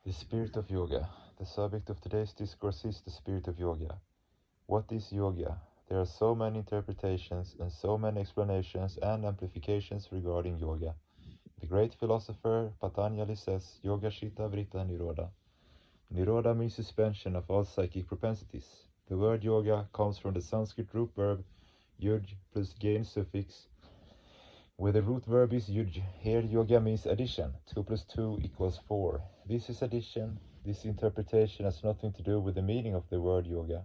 The spirit of yoga. The subject of today's discourse is the spirit of yoga. What is yoga? There are so many interpretations and so many explanations and amplifications regarding yoga. The great philosopher Patanjali says, Yoga Chitta Vritta Nirodha. Nirodha means suspension of all psychic propensities. The word yoga comes from the Sanskrit root verb yuj plus gain suffix, where the root verb is yuj. Here yoga means addition. 2 plus 2 equals 4. This is addition. This interpretation has nothing to do with the meaning of the word yoga.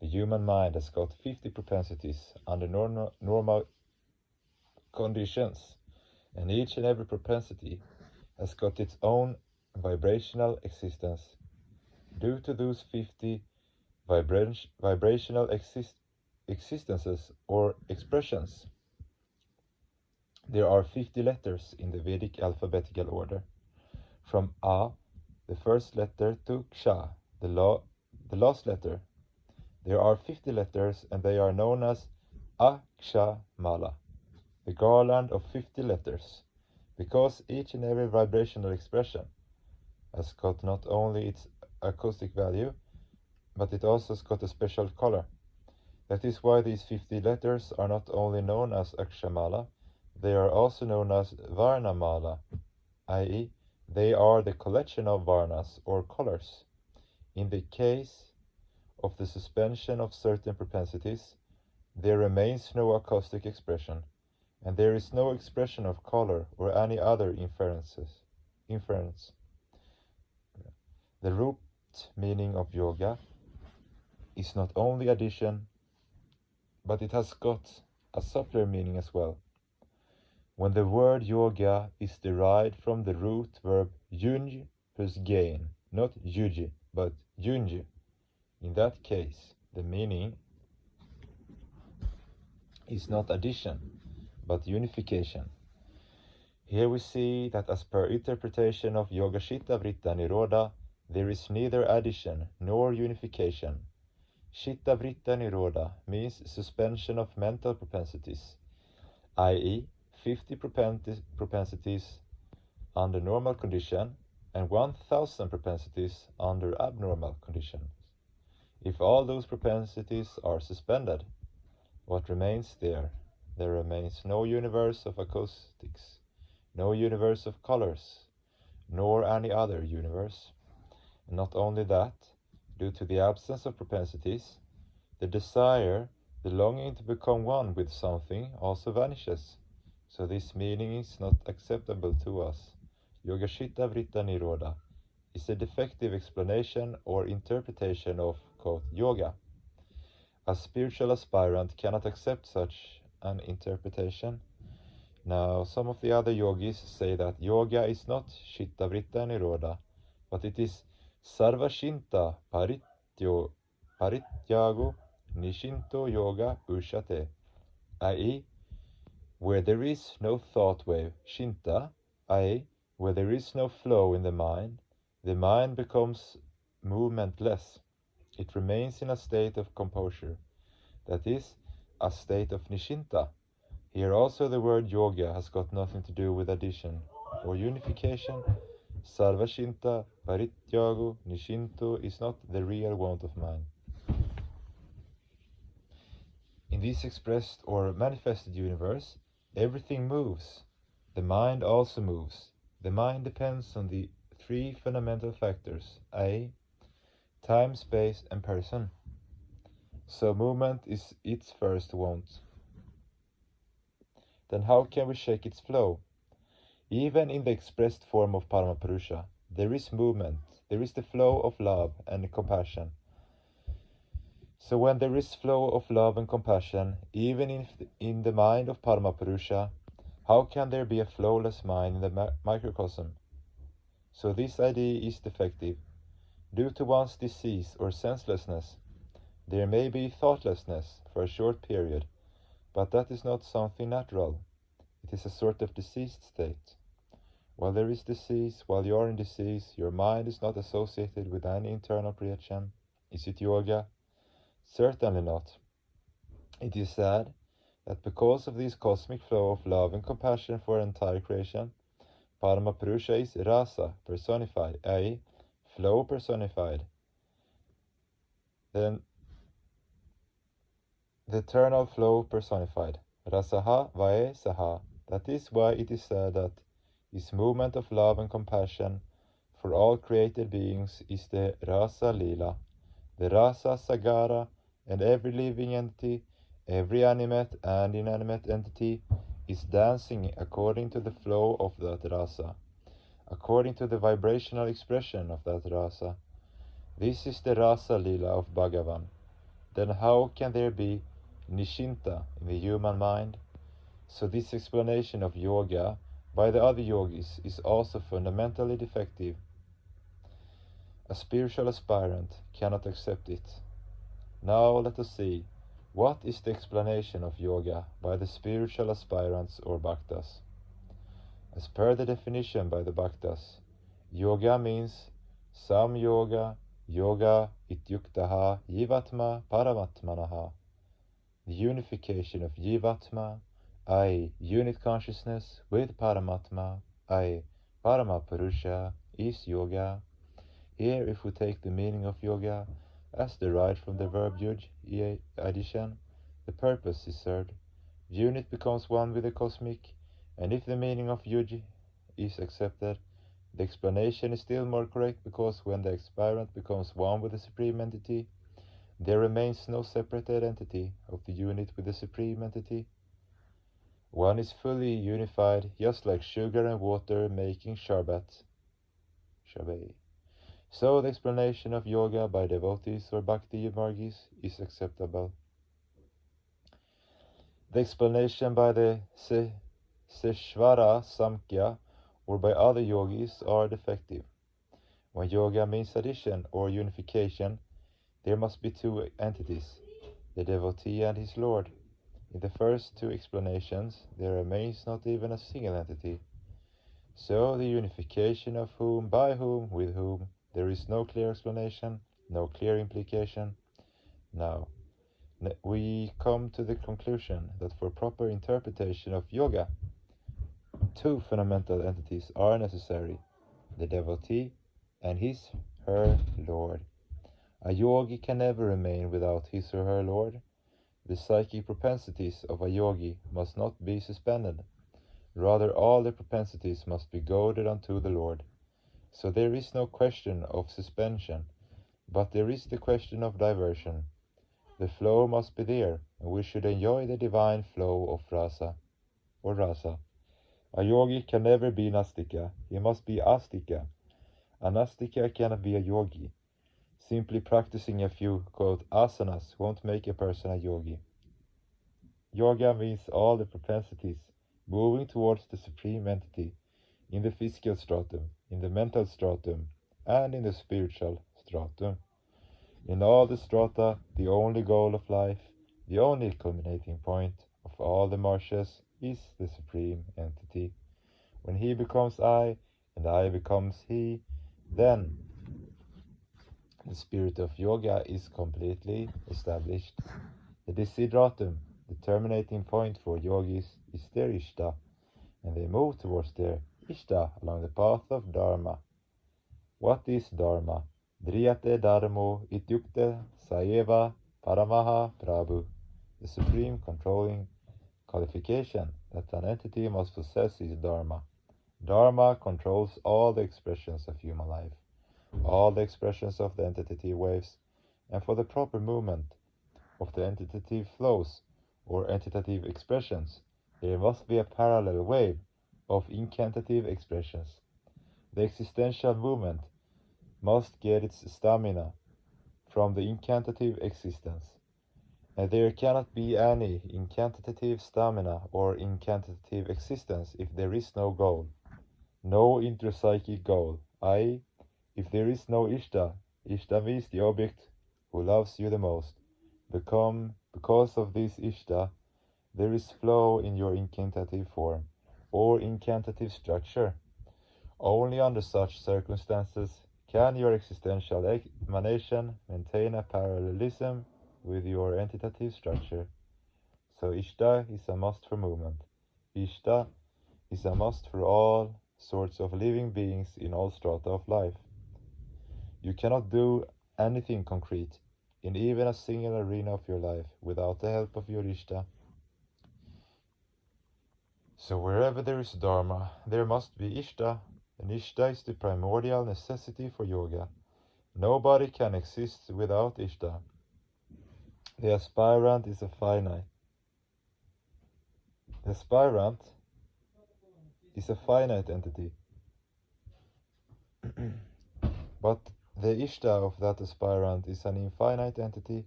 The human mind has got 50 propensities under normal conditions, and each and every propensity has got its own vibrational existence. Due to those 50 vibrational existences or expressions, there are 50 letters in the Vedic alphabetical order, from A, the first letter, to Ksha, the last letter. There are 50 letters, and they are known as Akshamala, the garland of 50 letters, because each and every vibrational expression has got not only its acoustic value, but it also has got a special color. That is why these 50 letters are not only known as Akshamala, they are also known as Varnamala, i.e., they are the collection of Varnas or colors. In the case of the suspension of certain propensities, there remains no acoustic expression, and there is no expression of color or any other inference. The root meaning of yoga is not only addition, but it has got a subtler meaning as well. When the word yoga is derived from the root verb yunj plus gain, not yuji, but yunj, in that case, the meaning is not addition, but unification. Here we see that as per interpretation of Yoga Chitta Vritta Nirodha, there is neither addition nor unification. Chitta Vritta Nirodha means suspension of mental propensities, i.e., 50 propensities under normal condition and 1000 propensities under abnormal conditions. If all those propensities are suspended, what remains there? There remains no universe of acoustics, no universe of colors, nor any other universe. And not only that, due to the absence of propensities, the desire, the longing to become one with something also vanishes. So this meaning is not acceptable to us. Yoga Chitta Vritta Nirodha is a defective explanation or interpretation of, quote, yoga. A spiritual aspirant cannot accept such an interpretation. Now, some of the other yogis say that yoga is not Chitta Vritta Nirodha, but it is Sarvashinta Parityago Nishinto Yoga Ushate, i.e., where there is no thought wave, Shinta, i.e., where there is no flow in the mind becomes movementless. It remains in a state of composure, that is, a state of Nishinta. Here also the word yoga has got nothing to do with addition or unification. Sarvashinta Parityago Nishinto is not the real want of mind. In this expressed or manifested universe, everything moves. The mind also moves. The mind depends on the three fundamental factors, i.e., time, space, and person. So movement is its first want. Then how can we shake its flow? Even in the expressed form of Paramapurusha, there is movement, there is the flow of love and compassion. So when there is flow of love and compassion, even in the mind of Paramapurusha, how can there be a flowless mind in the microcosm? So this idea is defective. Due to one's disease or senselessness, there may be thoughtlessness for a short period, but that is not something natural. It is a sort of diseased state. While there is disease, while you are in disease, your mind is not associated with any internal projection. Is it yoga? Certainly not. It is sad that because of this cosmic flow of love and compassion for entire creation, Paramapurusha is rasa personified, i.e., flow personified. Then the eternal flow personified. Rasaha vae saha. That is why it is said that his movement of love and compassion for all created beings is the Rasa Lila, the Rasa Sagara, and every living entity, every animate and inanimate entity is dancing according to the flow of that Rasa, according to the vibrational expression of that Rasa. This is the Rasa Lila of Bhagavan. Then how can there be Nishinta in the human mind? So this explanation of yoga by the other yogis is also fundamentally defective. A spiritual aspirant cannot accept it. Now let us see, what is the explanation of yoga by the spiritual aspirants or bhaktas? As per the definition by the bhaktas, yoga means sam yoga, yoga ityuktaha jivatma paramatmanaha. The unification of jivatma, I, unit consciousness, with Paramatma, I, Paramapurusha, is yoga. Here, if we take the meaning of yoga as derived from the verb yuj, addition, the purpose is served. Unit becomes one with the cosmic, and if the meaning of yuj is accepted, the explanation is still more correct, because when the aspirant becomes one with the supreme entity, there remains no separated entity of the unit with the supreme entity. One is fully unified, just like sugar and water making sharbat. So the explanation of yoga by devotees or bhakti margis is acceptable. The explanation by the Seshvara Samkhya or by other yogis are defective. When yoga means addition or unification, there must be two entities, the devotee and his lord. In the first two explanations, there remains not even a single entity. So the unification of whom, by whom, with whom, there is no clear explanation, no clear implication. Now, we come to the conclusion that for proper interpretation of yoga, two fundamental entities are necessary, the devotee and his/her lord. A yogi can never remain without his or her lord. The psychic propensities of a yogi must not be suspended. Rather, all the propensities must be goaded unto the Lord. So there is no question of suspension, but there is the question of diversion. The flow must be there, and we should enjoy the divine flow of rasa, or rasa. A yogi can never be nastika, he must be astika. A nastika cannot be a yogi. Simply practicing a few, quote, asanas won't make a person a yogi. Yoga means all the propensities moving towards the supreme entity in the physical stratum, in the mental stratum, and in the spiritual stratum. In all the strata, the only goal of life, the only culminating point of all the marshes is the supreme entity. When he becomes I, and I becomes he, then the spirit of yoga is completely established. The desidratum, the terminating point for yogis, is their ishta, and they move towards their ishta along the path of dharma. What is dharma? Driyate dharmo ityukte saeva paramaha prabhu. The supreme controlling qualification that an entity must possess is dharma. Dharma controls all the expressions of human life, all the expressions of the entitative waves, and for the proper movement of the entitative flows or entitative expressions, there must be a parallel wave of incantative expressions. The existential movement must get its stamina from the incantative existence, and there cannot be any incantative stamina or incantative existence if there is no goal, no intrapsychic goal, i.e., if there is no ishta. Ishta means the object who loves you the most. Because of this ishta, there is flow in your incantative form or incantative structure. Only under such circumstances can your existential emanation maintain a parallelism with your entitative structure. So ishta is a must for movement. Ishta is a must for all sorts of living beings in all strata of life. You cannot do anything concrete in even a single arena of your life without the help of your Ishta. So wherever there is Dharma, there must be Ishta, and Ishta is the primordial necessity for yoga. Nobody can exist without Ishta. The aspirant is a finite. The aspirant is a finite entity. But the Ishta of that aspirant is an infinite entity.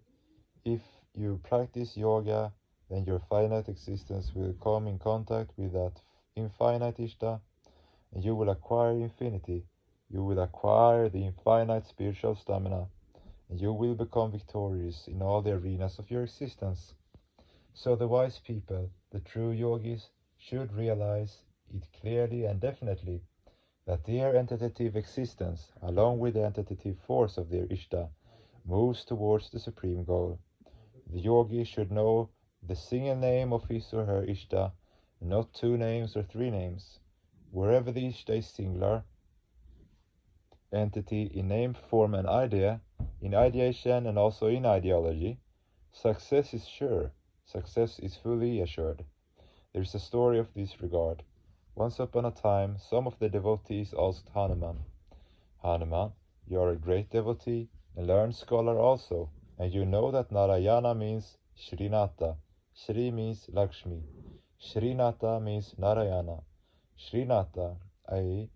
If you practice yoga, then your finite existence will come in contact with that infinite Ishta, and you will acquire infinity. You will acquire the infinite spiritual stamina, and you will become victorious in all the arenas of your existence. So the wise people, the true yogis, should realize it clearly and definitely that their entitative existence, along with the entitative force of their Ishta, moves towards the supreme goal. The yogi should know the single name of his or her Ishta, not two names or three names. Wherever the Ishta is singular entity in name, form, and idea, in ideation and also in ideology, success is sure. Success is fully assured. There is a story of this regard. Once upon a time, some of the devotees asked Hanuman, Hanuman, you are a great devotee, a learned scholar also, and you know that Narayana means Srinata. Shri means Lakshmi. Srinata means Narayana. Srinata, i.e.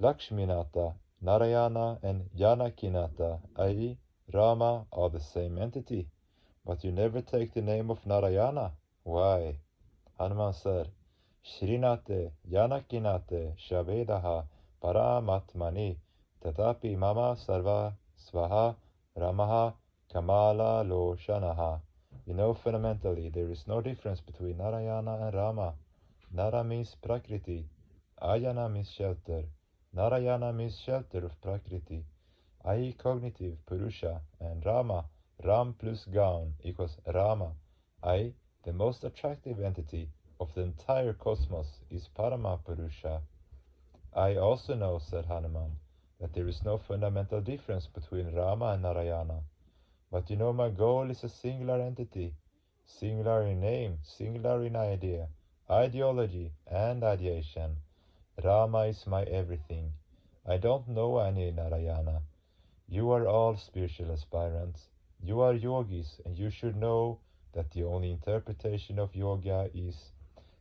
Lakshminata, Narayana and Janakinata, i.e. Rama, are the same entity. But you never take the name of Narayana. Why? Hanuman said, Shrinate Janakinate Shavedaha Paramatmani Tatapi Mama Sarva Svaha Ramaha Kamala Loshanaha. You know, fundamentally, there is no difference between Narayana and Rama. Nara means Prakriti. Ayana means shelter. Narayana means shelter of Prakriti, i.e. cognitive Purusha, and Rama, Ram plus Gaun equals Rama, i.e. the most attractive entity of the entire cosmos is Parama Purusha. I also know, said Hanuman, that there is no fundamental difference between Rama and Narayana. But you know, my goal is a singular entity, singular in name, singular in idea, ideology, and ideation. Rama is my everything. I don't know any Narayana. You are all spiritual aspirants. You are yogis, and you should know that the only interpretation of yoga is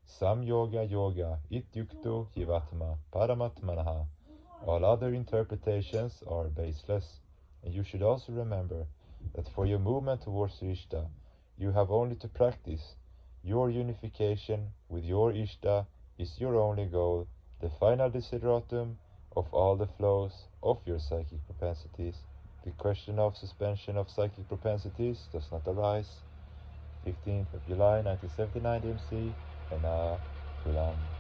Samyoga Yoga Ityukto Jivatma Paramatmanaha. All other interpretations are baseless, and you should also remember that for your movement towards Ishta, you have only to practice. Your unification with your Ishta is your only goal, the final desideratum of all the flows of your psychic propensities. The question of suspension of psychic propensities does not arise. 15th of July 1979 DMC, and Kulam.